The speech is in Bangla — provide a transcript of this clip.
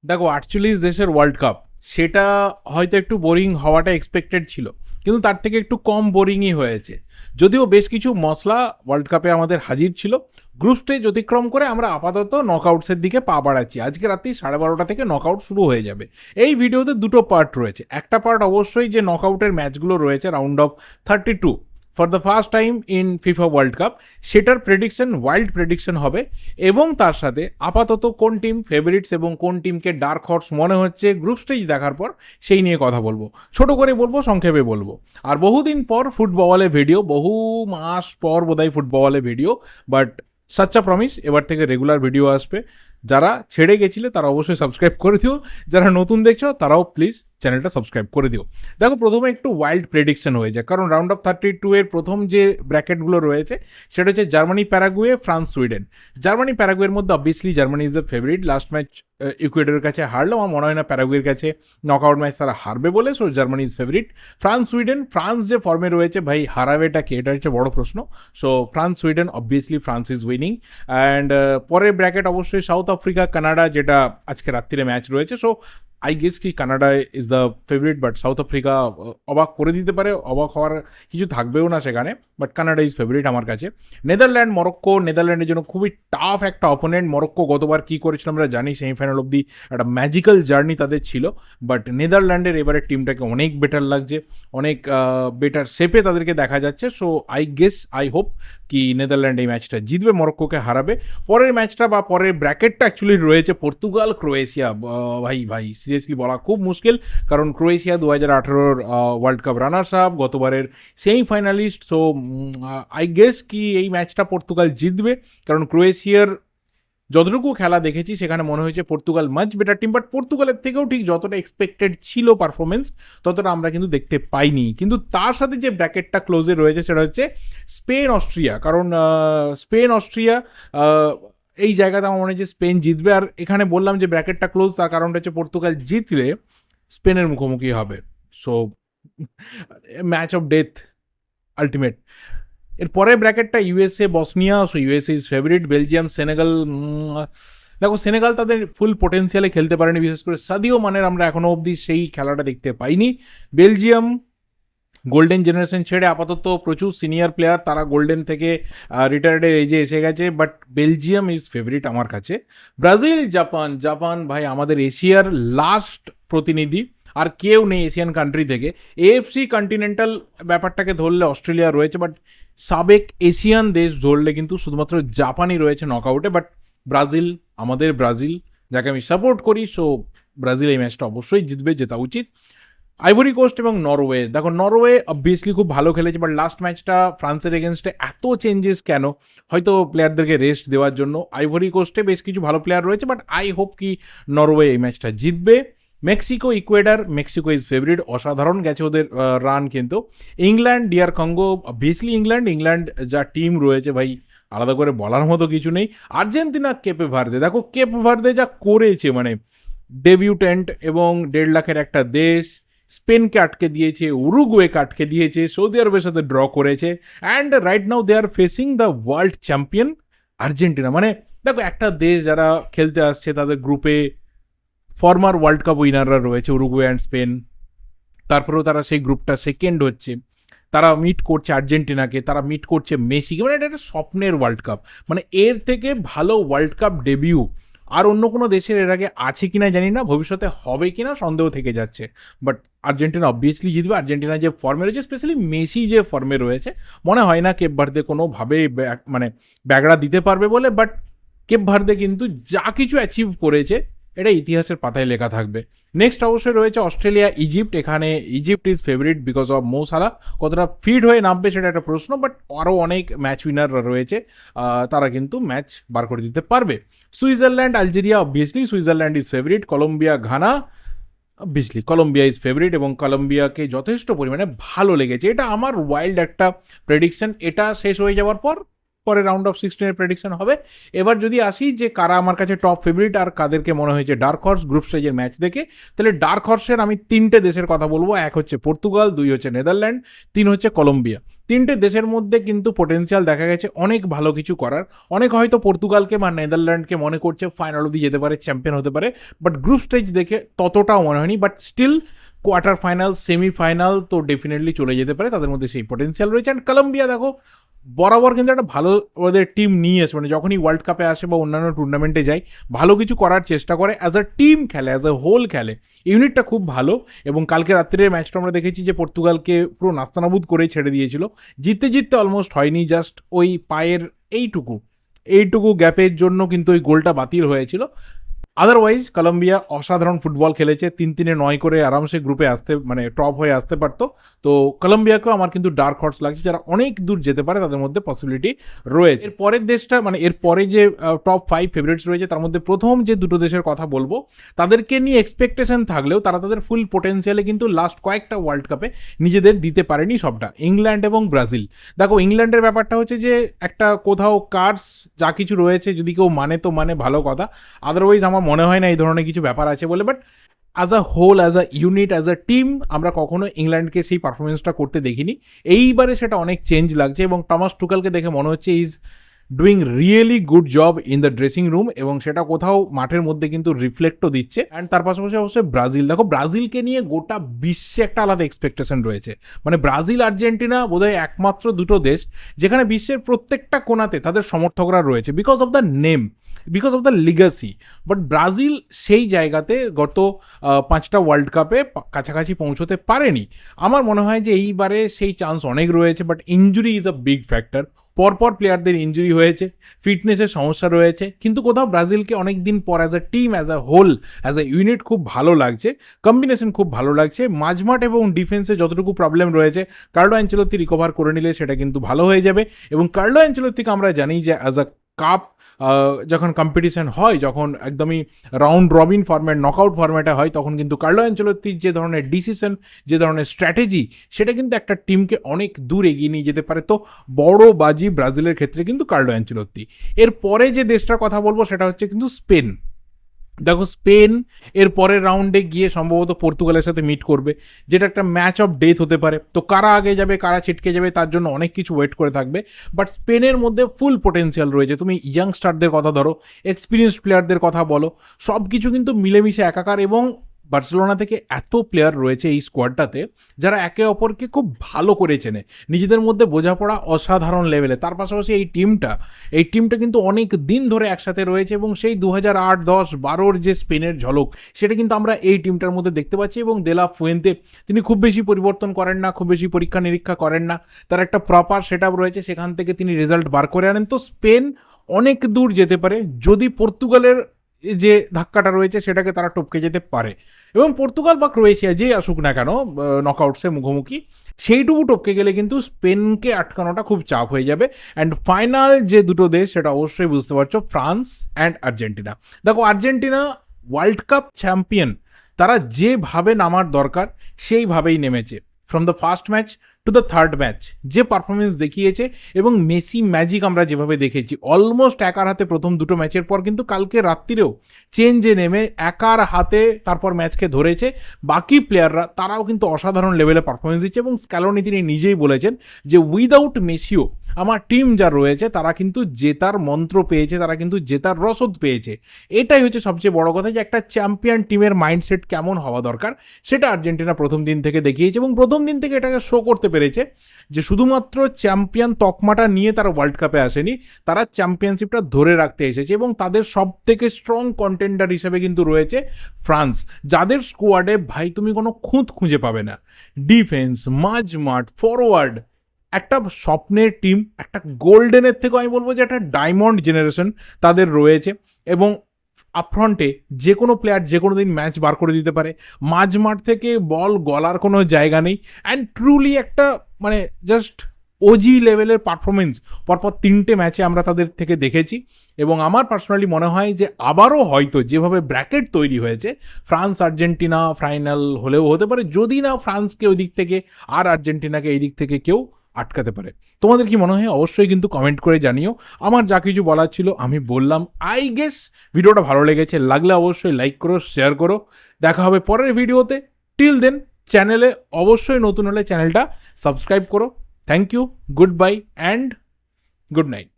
দেখো ৪৮ দেশের ওয়ার্ল্ড কাপ সেটা হয়তো একটু বোরিং হওয়াটা এক্সপেক্টেড ছিল, কিন্তু তার থেকে একটু কম বোরিংই হয়েছে। যদিও বেশ কিছু মসলা ওয়ার্ল্ড কাপে আমাদের হাজির ছিল। গ্রুপ স্টেজ অতিক্রম করে আমরা আপাতত নকআউটসের দিকে পা বাড়াচ্ছি। আজকে রাত্রি 12:30 থেকে নকআউট শুরু হয়ে যাবে। এই ভিডিওতে দুটো পার্ট রয়েছে। একটা পার্ট অবশ্যই যে নকআউটের ম্যাচগুলো রয়েছে round of 32 for the first time in FIFA world cup, সেটার প্রেডিকশন, ওয়াইল্ড প্রেডিকশন হবে। এবং তার সাথে আপাতত কোন টিম ফেভারিটস এবং কোন টিমকে ডার্ক হর্স মনে হচ্ছে গ্রুপ স্টেজ দেখার পর, সেই নিয়ে কথা বলবো। ছোট করে বলবো, সংক্ষেপে বলবো। আর বহুদিন পর ফুটবলে ভিডিও, বহু মাস পর বোধহয় ফুটবলে ভিডিও, বাট সাচ্চা প্রমিস এবার থেকে রেগুলার ভিডিও আসবে। যারা ছেড়ে গেছিলে তারা অবশ্যই সাবস্ক্রাইব করে দিও, যারা নতুন দেখছো তারাও প্লিজ চ্যানেলটা সাবস্ক্রাইব করে দিও। দেখো, প্রথমে একটু ওয়াইল্ড প্রেডিকশন হয়ে যায়, কারণ রাউন্ড অফ 32 এর প্রথম যে ব্র্যাকেটগুলো রয়েছে সেটা হচ্ছে Germany, Paraguay, France, Sweden. Germany প্যারাগুয়ের মধ্যে obviously Germany is the favourite. Last match ইকুয়েডরের কাছে হারলেও আমার মনে হয় না প্যারাগুয়ের কাছে নকআউট ম্যাচ তারা হারবে বলে, so Germany is favourite. France, Sweden, France যে ফর্মে রয়েছে ভাই, হারাবেটা কে, এটা হচ্ছে বড় প্রশ্ন। So France, Sweden, obviously France is winning. And পরের ব্র্যাকেট অবশ্যই সাউথ আফ্রিকা, কানাডা, যেটা আজকে রাত্রিরে ম্যাচ রয়েছে। সো আই গেস কি Canada is the favourite, but south Africa অবাক করে দিতে পারে, অবাক হওয়ার কিছু থাকবেও না সেখানে, বাট কানাডা ইজ ফেভারিট আমার কাছে। নেদারল্যান্ড, মরক্কো, নেদারল্যান্ডের জন্য খুবই টাফ একটা অপোনেন্ট। মরক্কো গতবার কী করেছিল আমরা জানি, সেমিফাইনাল অব্দি একটা ম্যাজিক্যাল জার্নি তাদের ছিল, বাট নেদারল্যান্ডের এবারের টিমটাকে অনেক বেটার লাগছে, অনেক বেটার শেপে তাদেরকে দেখা যাচ্ছে। So I guess, I hope কি নেদারল্যান্ড এই ম্যাচটা জিতবে, মরক্কোকে হারাবে। পরের ম্যাচটা বা পরের ব্র্যাকেটটা অ্যাকচুয়ালি রয়েছে পর্তুগাল, ক্রোয়েশিয়া। ভাই ভাই সিরিয়াসলি বলা খুব মুশকিল, কারণ Croatia 2018 world cup runners up, গতবারের সেমিফাইনালিস্ট। সো আই গেস কি এই ম্যাচটা পর্তুগাল জিতবে, কারণ ক্রোয়েশিয়ার যতটুকু খেলা দেখেছি সেখানে মনে হয়েছে Portugal much better team, but পর্তুগালের থেকেও ঠিক যতটা এক্সপেক্টেড ছিল পারফরমেন্স, ততটা আমরা কিন্তু দেখতে পাইনি। কিন্তু তার সাথে যে ব্র্যাকেটটা ক্লোজে রয়েছে সেটা হচ্ছে স্পেন, অস্ট্রিয়া। কারণ স্পেন, অস্ট্রিয়া, এই জায়গাতে আমার মনে হয় যে স্পেন জিতবে। আর এখানে বললাম যে ব্র্যাকেটটা ক্লোজ, তার কারণটা হচ্ছে পর্তুগাল জিতলে স্পেনের মুখোমুখি হবে। So match of death ultimate. এর পরের ব্র্যাকেটটা USA, Bosnia. So USA is favourite. Belgium, Senegal. দেখো, সেনেগাল তাদের ফুল পোটেন্সিয়ালে খেলতে পারেনি, বিশেষ করে সাদিও মানের আমরা এখনও অবধি সেই খেলাটা দেখতে পাইনি। বেলজিয়াম গোল্ডেন জেনারেশন ছেড়ে আপাতত প্রচুর সিনিয়র প্লেয়ার, তারা গোল্ডেন থেকে রিটায়ার্ডের এজে এসে গেছে, বাট বেলজিয়াম ইজ ফেভারিট আমার কাছে। Brazil, Japan. জাপান ভাই আমাদের এশিয়ার লাস্ট প্রতিনিধি, আর কেউ নেই এশিয়ান কান্ট্রি থেকে। এএফসি কন্টিনেন্টাল ব্যাপারটাকে ধরলে অস্ট্রেলিয়া রয়েছে, বাট সাবেক এশিয়ান দেশ ধরলে কিন্তু শুধুমাত্র জাপানই রয়েছে নকআউটে। বাট ব্রাজিল, আমাদের ব্রাজিল, যাকে আমি সাপোর্ট করি, সো ব্রাজিল এই ম্যাচটা অবশ্যই জিতবে, জেতা উচিত। আইভরি কোস্ট এবং নরওয়ে। দেখো, নরওয়ে অবভিয়াসলি খুব ভালো খেলেছে, বাট লাস্ট ম্যাচটা ফ্রান্সের এগেনস্টে এত চেঞ্জেস কেন? হয়তো প্লেয়ারদেরকে রেস্ট দেওয়ার জন্য। আইভরি কোস্টে বেশ কিছু ভালো প্লেয়ার রয়েছে, বাট আই হোপ কি নরওয়ে এই ম্যাচটা জিতবে। Mexico, Ecuador. Mexico is favourite, অসাধারণ গেছে ওদের রান। কিন্তু England, DR Congo. Obviously England যা টিম রয়েছে ভাই, আলাদা করে বলার মতো কিছু নেই। Argentina, Cape Verde. দেখো, কেপে ভার্দে যা করেছে, মানে ডেবিউটেন্ট এবং 1.5 লাখের একটা দেশ, স্পেনকে আটকে দিয়েছে, উরুগুয়েকে আটকে দিয়েছে, সৌদি আরবের সাথে ড্র করেছে, and right now they are facing the world champion Argentina. মানে দেখো, একটা দেশ যারা খেলতে আসছে, তাদের গ্রুপে ফর্মার ওয়ার্ল্ড কাপ উইনাররা রয়েছে, উরুগুয়ে অ্যান্ড স্পেন। তারপরেও তারা সেই গ্রুপটা সেকেন্ড হচ্ছে, তারা মিট করছে আর্জেন্টিনাকে, তারা মিট করছে মেসিকে। মানে এটা একটা স্বপ্নের ওয়ার্ল্ড কাপ। মানে এর থেকে ভালো ওয়ার্ল্ড কাপ ডেবিউ আর অন্য কোনো দেশের এর আগে আছে কিনা জানি না, ভবিষ্যতে হবে কিনা সন্দেহ থেকে যাচ্ছে। বাট আর্জেন্টিনা অবভিয়াসলি জিতবে। আর্জেন্টিনা যে ফর্মে রয়েছে, স্পেশালি মেসি যে ফর্মে রয়েছে, মনে হয় না কেপ ভার্দে কোনোভাবে মানে ব্যাগড়া দিতে পারবে বলে। বাট কেপ ভার্দে কিন্তু যা কিছু অ্যাচিভ করেছে, এটা ইতিহাসের পাতায় লেখা থাকবে। নেক্সট অবশ্যই রয়েছে অস্ট্রেলিয়া, ইজিপ্ট। এখানে Egypt is favourite because of Mo Salah. কতটা ফিট হয়ে নামবে সেটা একটা প্রশ্ন, বাট আরও অনেক ম্যাচ উইনাররা রয়েছে, তারা কিন্তু ম্যাচ বার করে দিতে পারবে। Switzerland, Algeria. Obviously Switzerland is favourite. Colombia, Ghana. Obviously Colombia is favourite, এবং কলম্বিয়াকে যথেষ্ট পরিমাণে ভালো লেগেছে। এটা আমার ওয়াইল্ড একটা প্রেডিকশন। এটা শেষ হয়ে যাওয়ার পর পরে রাউন্ড অফ 16-এর প্রেডিকশন হবে। এবার যদি আসি যে কারা আমার কাছে টপ ফেভারিট আর কাদেরকে মনে হয়েছে ডার্ক হর্স গ্রুপ স্টেজের ম্যাচ দেখে, তাহলে ডার্ক হর্সের আমি 3টে দেশের কথা বলবো। এক হচ্ছে পর্তুগাল, 2 হচ্ছে নেদারল্যান্ড, 3 হচ্ছে কলম্বিয়া। 3টে দেশের মধ্যে কিন্তু পোটেন্সিয়াল দেখা গেছে অনেক ভালো কিছু করার। অনেক হয়তো পর্তুগালকে বা নেদারল্যান্ডকে মনে করছে ফাইনাল অবধি যেতে পারে, চ্যাম্পিয়ন হতে পারে, বাট গ্রুপ স্টেজ দেখে ততটাও মনে হয়নি। But still quarter final, semifinal তো ডেফিনেটলি চলে যেতে পারে, তাদের মধ্যে সেই পোটেন্সিয়াল রয়েছে। অ্যান্ড কলম্বিয়া দেখো বরাবর কিন্তু একটা ভালো ওদের টিম নিয়ে আসে, মানে যখনই ওয়ার্ল্ড কাপে আসে বা অন্যান্য টুর্নামেন্টে যায় ভালো কিছু করার চেষ্টা করে, অ্যাজ আ টিম খেলে, অ্যাজ আ হোল খেলে, ইউনিটটা খুব ভালো। এবং কালকে রাত্রের ম্যাচটা আমরা দেখেছি যে পর্তুগালকে পুরো নাস্তানাবুদ করেই ছেড়ে দিয়েছিল, জিততে জিততে অলমোস্ট হয়নি, জাস্ট ওই পায়ের এইটুকু গ্যাপের জন্য কিন্তু ওই গোলটা বাতিল হয়েছিল। আদারওয়াইজ কলম্বিয়া অসাধারণ ফুটবল খেলেছে, 3-9 করে আরামসে গ্রুপে আসতে, মানে টপ হয়ে আসতে পারতো। তো কলম্বিয়াকেও আমার কিন্তু ডার্ক হর্স লাগছে, যারা অনেক দূর যেতে পারে তাদের মধ্যে পসিবিলিটি রয়েছে। এর পরের দেশটা, মানে এর পরে যে টপ 5 ফেভারিটস রয়েছে তার মধ্যে প্রথম যে দুটো দেশের কথা বলবো, তাদেরকে নিয়ে এক্সপেকটেশন থাকলেও তারা তাদের ফুল পোটেন্সিয়ালে কিন্তু লাস্ট কয়েকটা ওয়ার্ল্ড কাপে নিজেদের দিতে পারেনি সবটা, ইংল্যান্ড এবং ব্রাজিল। দেখো ইংল্যান্ডের ব্যাপারটা হচ্ছে যে একটা কোথাও কার্ডস যা কিছু রয়েছে যদি কেউ মানে তো মানে ভালো কথা, আদারওয়াইজ আমার মনে হয় না এই ধরনের কিছু ব্যাপার আছে বলে। But as a whole, as a unit, as a team আমরা কখনো ইংল্যান্ডকে সেই পারফরমেন্সটা করতে দেখিনি। এইবারে সেটা অনেক চেঞ্জ লাগছে এবং টমাস টুকালকে দেখে মনে হচ্ছে is doing really good job in the dressing room, এবং সেটা কোথাও মাঠের মধ্যে কিন্তু রিফ্লেক্টও দিচ্ছে। অ্যান্ড তার পাশাপাশি অবশ্যই ব্রাজিল, দেখো ব্রাজিলকে নিয়ে গোটা বিশ্বে একটা আলাদা এক্সপেকটেশন রয়েছে। মানে ব্রাজিল আর্জেন্টিনা বোধহয় একমাত্র দুটো দেশ যেখানে বিশ্বের প্রত্যেকটা কোণাতে তাদের সমর্থকরা রয়েছে, because of the name, because of the Legacy. But Brazil সেই জায়গাতে গত 5টা ওয়ার্ল্ড কাপে কাছাকাছি পৌঁছতে পারেনি। আমার মনে হয় যে এইবারে সেই চান্স অনেক রয়েছে, but injury is a big factor. পরপর প্লেয়ারদের ইনজুরি হয়েছে, ফিটনেসের সমস্যা রয়েছে, কিন্তু কোথাও ব্রাজিলকে অনেক দিন পর as a team, as a whole, as a unit খুব ভালো লাগছে, কম্বিনেশন খুব ভালো লাগছে। মাঝমাঠ এবং ডিফেন্সে যতটুকু প্রবলেম রয়েছে কার্লো অ্যাঞ্চেলোত্তি রিকভার করে নিলে সেটা কিন্তু ভালো হয়ে যাবে। এবং কার্লো অ্যাঞ্চেলোত্তিকে আমরা জানি যে অ্যাজ আ কাপ যখন কম্পিটিশন হয়, যখন একদমই রাউন্ড রবিন ফরম্যাট, নকআউট ফরম্যাটে হয়, তখন কিন্তু কার্লো অ্যাঞ্চেলোত্তির যে ধরনের ডিসিশন, যে ধরনের স্ট্র্যাটেজি, সেটা কিন্তু একটা টিমকে অনেক দূর এগিয়ে নিয়ে যেতে পারে। তো বড় বাজি ব্রাজিলের ক্ষেত্রে কিন্তু কার্লো অ্যাঞ্চেলোত্তি। এর পরে যে দেশটার কথা বলবো সেটা হচ্ছে কিন্তু স্পেন। দেখো স্পেন এর পরের রাউন্ডে গিয়ে সম্ভবত পর্তুগালের সাথে মিট করবে, যেটা একটা ম্যাচ অফ ডেথ হতে পারে। তো কারা আগে যাবে, কারা ছিটকে যাবে, তার জন্য অনেক কিছু ওয়েট করে থাকবে। বাট স্পেনের মধ্যে ফুল পোটেন্সিয়াল রয়েছে। তুমি ইয়াংস্টারদের কথা ধরো, এক্সপিরিয়েন্সড প্লেয়ারদের কথা বলো, সব কিছু কিন্তু মিলেমিশে একাকার। এবং বার্সেলোনা থেকে এত প্লেয়ার রয়েছে এই স্কোয়াডটাতে যারা একে অপরকে খুব ভালো করে চেনে, নিজেদের মধ্যে বোঝাপড়া অসাধারণ লেভেলে। তার পাশাপাশি এই টিমটা কিন্তু অনেক দিন ধরে একসাথে রয়েছে, এবং সেই 2008, 10, 12 যে স্পেনের ঝলক সেটা কিন্তু আমরা এই টিমটার মধ্যে দেখতে পাচ্ছি। এবং দেলা ফুয়েন্তে তিনি খুব বেশি পরিবর্তন করেন না, খুব বেশি পরীক্ষা নিরীক্ষা করেন না, তার একটা প্রপার সেট আপ রয়েছে, সেখান থেকে তিনি রেজাল্ট বার করে আনেন। তো স্পেন অনেক দূর যেতে পারে যদি পর্তুগালের যে ধাক্কাটা রয়েছে সেটাকে তারা টপকে যেতে পারে। এবং পর্তুগাল বা ক্রোয়েশিয়া যে আসুক না কেন নকআউটসে মুখোমুখি, সেইটুকু টপকে গেলে কিন্তু স্পেনকে আটকানোটা খুব চাপ হয়ে যাবে। অ্যান্ড ফাইনাল যে দুটো দেশ সেটা অবশ্যই বুঝতে পারছো, ফ্রান্স অ্যান্ড আর্জেন্টিনা। দেখো আর্জেন্টিনা ওয়ার্ল্ড কাপ চ্যাম্পিয়ন, তারা যেভাবে নামার দরকার সেইভাবেই নেমেছে। From the first match to the third match যে পারফরমেন্স দেখিয়েছে, এবং মেসি ম্যাজিক আমরা যেভাবে দেখেছি অলমোস্ট একার হাতে প্রথম দুটো ম্যাচের পর, কিন্তু কালকে রাত্রিরেও চেঞ্জে নেমে একার হাতে তারপর ম্যাচকে ধরেছে। বাকি প্লেয়াররা তারাও কিন্তু অসাধারণ লেভেলে পারফরমেন্স দিচ্ছে, এবং স্ক্যালোনি তিনি নিজেই বলেছেন যে উইদাউট মেসিও আমার টিম যা রয়েছে তারা কিন্তু জেতার মন্ত্র পেয়েছে, তারা কিন্তু জেতার রসদ পেয়েছে। এটাই হচ্ছে সবচেয়ে বড় কথা, যে একটা চ্যাম্পিয়ন টিমের মাইন্ডসেট কেমন হওয়া দরকার সেটা আর্জেন্টিনা প্রথম দিন থেকে দেখিয়েছে। এবং প্রথম দিন থেকে এটাকে শো করতে পেরেছে যে শুধুমাত্র চ্যাম্পিয়ন তকমাটা নিয়ে তারা ওয়ার্ল্ড কাপে আসেনি, তারা চ্যাম্পিয়নশিপটা ধরে রাখতে এসেছে। এবং তাদের সব থেকে স্ট্রং কন্টেন্ডার হিসেবে কিন্তু রয়েছে ফ্রান্স, যাদের স্কোয়াডে ভাই তুমি কোনো খুঁত খুঁজে পাবে না। ডিফেন্স, মাঝমাঠ, ফরওয়ার্ড, একটা স্বপ্নের টিম, একটা গোল্ডেনের থেকেও আমি বলবো যে একটা ডায়মন্ড জেনারেশন তাদের রয়েছে। এবং আপফ্রন্টে যে কোনো প্লেয়ার যে কোনো দিন ম্যাচ বার করে দিতে পারে, মাঝমাঠ থেকে বল গলার কোনো জায়গা নেই। অ্যান্ড ট্রুলি একটা মানে জাস্ট ওজি লেভেলের পারফরমেন্স পরপর 3টে ম্যাচে আমরা তাদের থেকে দেখেছি। এবং আমার পার্সোনালি মনে হয় যে আবারও হয়তো যেভাবে ব্র্যাকেট তৈরি হয়েছে, ফ্রান্স আর্জেন্টিনা ফাইনাল হলেও হতে পারে, যদি না ফ্রান্সকে ওই দিক থেকে আর আর্জেন্টিনাকে এই দিক থেকে কেউ আটকাতে পারে। তোমাদের কি মনে হয় অবশ্যই কিন্তু কমেন্ট করে জানিও। আমার যা কিছু বলার ছিল আমি বললাম। আই গেস ভিডিওটা ভালো লেগেছে, লাগলে অবশ্যই লাইক করো, শেয়ার করো। দেখা হবে পরের ভিডিওতে। টিল দেন চ্যানেলে অবশ্যই নতুন হলে চ্যানেলটা সাবস্ক্রাইব করো। Thank you, goodbye and good night.